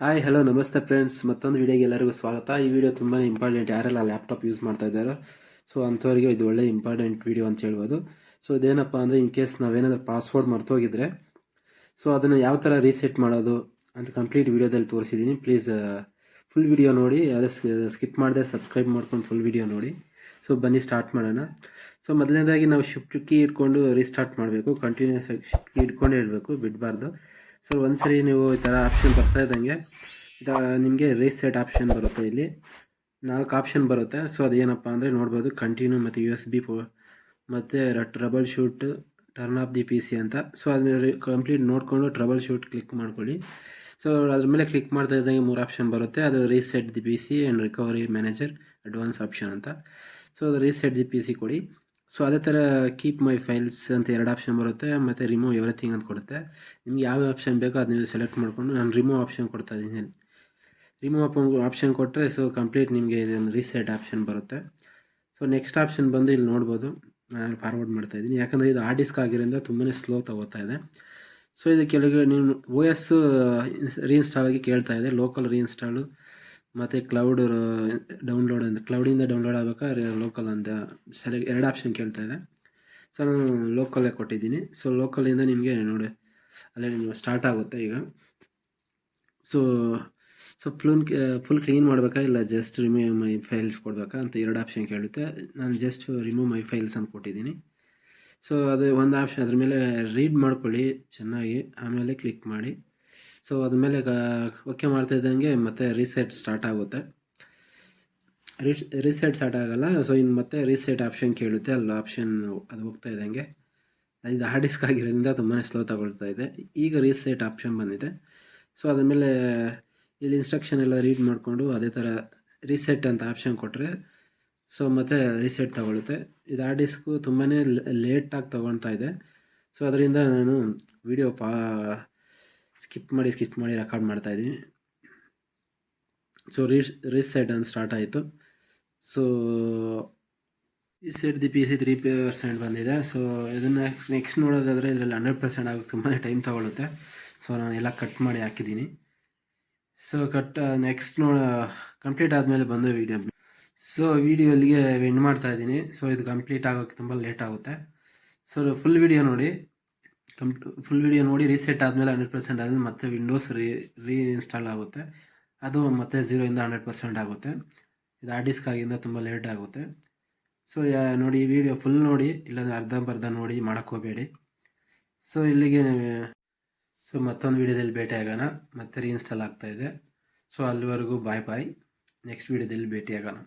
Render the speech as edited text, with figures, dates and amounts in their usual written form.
Hi hello ನಮಸ್ತೆ friends, ಮತ್ತೊಂದು ವಿಡಿಯೋಗೆ ಎಲ್ಲರಿಗೂ ಸ್ವಾಗತ. ಈ ವಿಡಿಯೋ ತುಂಬಾ ಇಂಪಾರ್ಟೆಂಟ್. ಯಾರೆಲ್ಲ ಲ್ಯಾಪ್ಟಾಪ್ ಯೂಸ್ ಮಾಡ್ತಾ ಇದ್ದಾರೋ ಸೊ ಅಂಥವರಿಗೆ ಇದು ಒಳ್ಳೆ ಇಂಪಾರ್ಟೆಂಟ್ ವಿಡಿಯೋ ಅಂತ ಹೇಳ್ಬೋದು. ಸೊ ಇದೇನಪ್ಪ ಅಂದರೆ, ಇನ್ ಕೇಸ್ ನಾವೇನಾದರೂ ಪಾಸ್ವರ್ಡ್ ಮರ್ತೋಗಿದ್ರೆ ಸೊ ಅದನ್ನು ಯಾವ ಥರ ರೀಸೆಟ್ ಮಾಡೋದು ಅಂತ ಕಂಪ್ಲೀಟ್ ವಿಡಿಯೋದಲ್ಲಿ ತೋರಿಸಿದ್ದೀನಿ. ಪ್ಲೀಸ್ ಫುಲ್ ವಿಡಿಯೋ ನೋಡಿ, ಅದೇ ಸ್ಕಿಪ್ ಮಾಡದೆ ಸಬ್ಸ್ಕ್ರೈಬ್ ಮಾಡ್ಕೊಂಡು ಫುಲ್ ವಿಡಿಯೋ ನೋಡಿ. ಸೊ ಬನ್ನಿ ಸ್ಟಾರ್ಟ್ ಮಾಡೋಣ. ಸೊ ಮೊದಲನೇದಾಗಿ ನಾವು ಶಿಫ್ಟ್ ಕೀ ಇಟ್ಕೊಂಡು ರೀಸ್ಟಾರ್ಟ್ ಮಾಡಬೇಕು. ಕಂಟಿನ್ಯೂಸ್ ಆಗಿ ಶಿಫ್ಟ್ ಕೀ ಇಟ್ಕೊಂಡೇ ಇರಬೇಕು, ಬಿಡಬಾರ್ದು. ಸೊ ಒಂದ್ಸರಿ ನೀವು ಈ ಥರ ಆಪ್ಷನ್ ಬರ್ತಾ ಇದ್ದಂಗೆ ನಿಮಗೆ ರೀಸೆಟ್ ಆಪ್ಷನ್ ಬರುತ್ತೆ. ಇಲ್ಲಿ 4 ಆಪ್ಷನ್ ಬರುತ್ತೆ. ಸೊ ಅದೇನಪ್ಪ ಅಂದರೆ ನೋಡ್ಬೋದು, ಕಂಟಿನ್ಯೂ ಮತ್ತು USB ಮತ್ತು trouble shoot, turn off the PC ಅಂತ. ಸೊ ಅದನ್ನ ಕಂಪ್ಲೀಟ್ ನೋಡಿಕೊಂಡು ಟ್ರಬಲ್ ಶೂಟ್ ಕ್ಲಿಕ್ ಮಾಡ್ಕೊಳ್ಳಿ. ಸೊ ಅದ್ರ ಮೇಲೆ ಕ್ಲಿಕ್ ಮಾಡ್ತಾ ಇದ್ದಂಗೆ 3 ಆಪ್ಷನ್ ಬರುತ್ತೆ. ಅದು reset the PC and recovery manager advance option ಅಂತ. ಸೊ ಅದು ರೀಸೆಟ್ ದಿ PC ಕೊಡಿ. ಸೊ ಅದೇ ಥರ ಕೀಪ್ ಮೈ ಫೈಲ್ಸ್ ಅಂತ 2 ಆಪ್ಷನ್ ಬರುತ್ತೆ, ಮತ್ತು ರಿಮೂವ್ ಎವ್ರಿಥಿಂಗ್ ಅಂತ ಕೊಡುತ್ತೆ. ನಿಮ್ಗೆ ಯಾವ ಆಪ್ಷನ್ ಬೇಕೋ ಅದು ನೀವು ಸೆಲೆಕ್ಟ್ ಮಾಡಿಕೊಂಡು, ನಾನು ರಿಮೂವ್ ಆಪ್ಷನ್ ಕೊಡ್ತಾ ಇದ್ದೀನಿ. ರಿಮೂವ್ ಆಪ್ಷನ್ ಕೊಟ್ಟರೆ ಸೊ ಕಂಪ್ಲೀಟ್ ನಿಮಗೆ ಇದೊಂದು ರೀಸೆಟ್ ಆಪ್ಷನ್ ಬರುತ್ತೆ. ಸೊ ನೆಕ್ಸ್ಟ್ ಆಪ್ಷನ್ ಬಂದು ಇಲ್ಲಿ ನೋಡ್ಬೋದು, ನಾನು ಫಾರ್ವರ್ಡ್ ಮಾಡ್ತಾ ಇದ್ದೀನಿ ಯಾಕಂದರೆ ಇದು ಹಾರ್ಡ್ ಡಿಸ್ಕ್ ಆಗಿರೋದ್ರಿಂದ ತುಂಬಾ ಸ್ಲೋ ತಗೋತಾ ಇದೆ. ಸೊ ಇದು ಕೆಳಗೆ ನೀವು OS ರೀಇನ್ಸ್ಟಾಲ್ ಆಗಿ ಕೇಳ್ತಾ ಇದೆ, ಲೋಕಲ್ ರೀಇನ್ಸ್ಟಾಲು ಮತ್ತು ಕ್ಲೌಡ್ ಡೌನ್ಲೋಡ್ ಅಂತ. ಕ್ಲೌಡಿಂದ ಡೌನ್ಲೋಡ್ ಆಗಬೇಕಾದ್ರೆ ಲೋಕಲ್ ಅಂತ 2 ಆಪ್ಷನ್ ಕೇಳ್ತಾ ಇದೆ. ಸೊ ನಾನು ಲೋಕಲ್ಲೇ ಕೊಟ್ಟಿದ್ದೀನಿ. ಸೊ ಲೋಕಲಿಂದ ನಿಮಗೆ ನೋಡಿ ಅಲ್ಲೇ ನಿಮಗೆ ಸ್ಟಾರ್ಟ್ ಆಗುತ್ತೆ ಈಗ. ಸೊ ಸೊ ಫುಲ್ ಕ್ಲೀನ್ ಮಾಡಬೇಕಾ ಇಲ್ಲ ಜಸ್ಟ್ ರಿಮೂವ್ ಮೈ ಫೈಲ್ಸ್ ಕೊಡಬೇಕಾ ಅಂತ 2 ಆಪ್ಷನ್ ಕೇಳುತ್ತೆ. ನಾನು ಜಸ್ಟ್ ರಿಮೂವ್ ಮೈ ಫೈಲ್ಸ್ ಅಂತ ಕೊಟ್ಟಿದ್ದೀನಿ. ಸೊ ಅದು ಒಂದು ಆಪ್ಷನ್, ಅದ್ರ ಮೇಲೆ ರೀಡ್ ಮಾಡ್ಕೊಳ್ಳಿ ಚೆನ್ನಾಗಿ, ಆಮೇಲೆ ಕ್ಲಿಕ್ ಮಾಡಿ. ಸೊ ಅದ್ಮೇಲೆ ಓಕೆ ಮಾಡ್ತಾ ಇದ್ದಂಗೆ ಮತ್ತೆ ರೀಸೆಟ್ ಸ್ಟಾರ್ಟ್ ಆಗುತ್ತೆ. ರೀಸೆಟ್ ಸ್ಟಾರ್ಟ್ ಆಗೋಲ್ಲ. ಸೊ ಇನ್ನು ಮತ್ತೆ ರೀಸೆಟ್ ಆಪ್ಷನ್ ಕೇಳುತ್ತೆ, ಅಲ್ಲಿ ಆಪ್ಷನ್ ಅದು ಹೋಗ್ತಾ ಇದ್ದಂಗೆ. ಇದು ಹಾರ್ಡ್ ಡಿಸ್ಕ್ ಆಗಿರೋದ್ರಿಂದ ತುಂಬಾ ಸ್ಲೋ ತಗೊಳ್ತಾ ಇದೆ. ಈಗ ರೀಸೆಟ್ ಆಪ್ಷನ್ ಬಂದಿದೆ. ಸೊ ಅದ್ರ ಮೇಲೆ ಇಲ್ಲಿ ಇನ್ಸ್ಟ್ರಕ್ಷನ್ ಎಲ್ಲ ರೀಡ್ ಮಾಡಿಕೊಂಡು ಅದೇ ಥರ ರೀಸೆಟ್ ಅಂತ ಆಪ್ಷನ್ ಕೊಟ್ಟರೆ ಸೊ ಮತ್ತೆ ರೀಸೆಟ್ ತಗೊಳುತ್ತೆ. ಇದು ಹಾರ್ಡ್ ಡಿಸ್ಕು ತುಂಬಾ ಲೇಟಾಗಿ ತೊಗೊಳ್ತಾ ಇದೆ. ಸೊ ಅದರಿಂದ ನಾನು ವಿಡಿಯೋ ಸ್ಕಿಪ್ ಮಾಡಿ ರೆಕಾರ್ಡ್ ಮಾಡ್ತಾಯಿದ್ದೀನಿ. ಸೊ ರೀಸೆಟ್ ಅಂತ ಸ್ಟಾರ್ಟ್ ಆಯಿತು. ಸೊ ರೀಸೆಟ್ ದಿ PC 3% ಬಂದಿದೆ. ಸೊ ಇದನ್ನು ನೆಕ್ಸ್ಟ್ ನೋಡೋದಾದರೆ ಇದರಲ್ಲಿ 100% ಆಗೋಕ್ಕೆ ತುಂಬಾ ಟೈಮ್ ತೊಗೊಳುತ್ತೆ. ಸೊ ನಾನು ಎಲ್ಲ ಕಟ್ ಮಾಡಿ ಹಾಕಿದ್ದೀನಿ. ಸೊ ನೆಕ್ಸ್ಟ್ ಕಂಪ್ಲೀಟ್ ಆದಮೇಲೆ ಬಂದು ವೀಡಿಯೋ. ಸೊ ವಿಡಿಯೋ ಇಲ್ಲಿಗೆ ಎಂಡ್ ಮಾಡ್ತಾಯಿದ್ದೀನಿ. ಸೊ ಇದು ಕಂಪ್ಲೀಟ್ ಆಗೋಕ್ಕೆ ತುಂಬ ಲೇಟ್ ಆಗುತ್ತೆ. ಸೊ ಫುಲ್ ವಿಡಿಯೋ ನೋಡಿ ರೀಸೆಟ್ ಆದಮೇಲೆ 100% ಆದಮೇಲೆ ಮತ್ತೆ ವಿಂಡೋಸ್ ರೀಇನ್ಸ್ಟಾಲ್ ಆಗುತ್ತೆ. ಅದು ಮತ್ತೆ 0ಇಂದ 100% ಆಗುತ್ತೆ. ಇದು ಹಾರ್ಡ್ ಡಿಸ್ಕ್ ಆಗಿಂದ ತುಂಬ ಲೇಟ್ ಆಗುತ್ತೆ. ಸೊ ನೋಡಿ, ಈ ವಿಡಿಯೋ ಫುಲ್ ನೋಡಿ, ಇಲ್ಲಾಂದರೆ ಅರ್ಧ ನೋಡಿ ಮಾಡೋಕ್ಕೋಗಬೇಡಿ. ಸೊ ಇಲ್ಲಿಗೆ ಸೊ ಮತ್ತೊಂದು ವಿಡಿಯೋದಲ್ಲಿ ಭೇಟಿ ಆಗೋಣ. ಮತ್ತೆ ರೀಇನ್ಸ್ಟಾಲ್ ಆಗ್ತಾಯಿದೆ. ಸೊ ಅಲ್ಲಿವರೆಗೂ ಬಾಯ್. ನೆಕ್ಸ್ಟ್ ವಿಡಿಯೋದಲ್ಲಿ ಭೇಟಿ ಆಗೋಣ.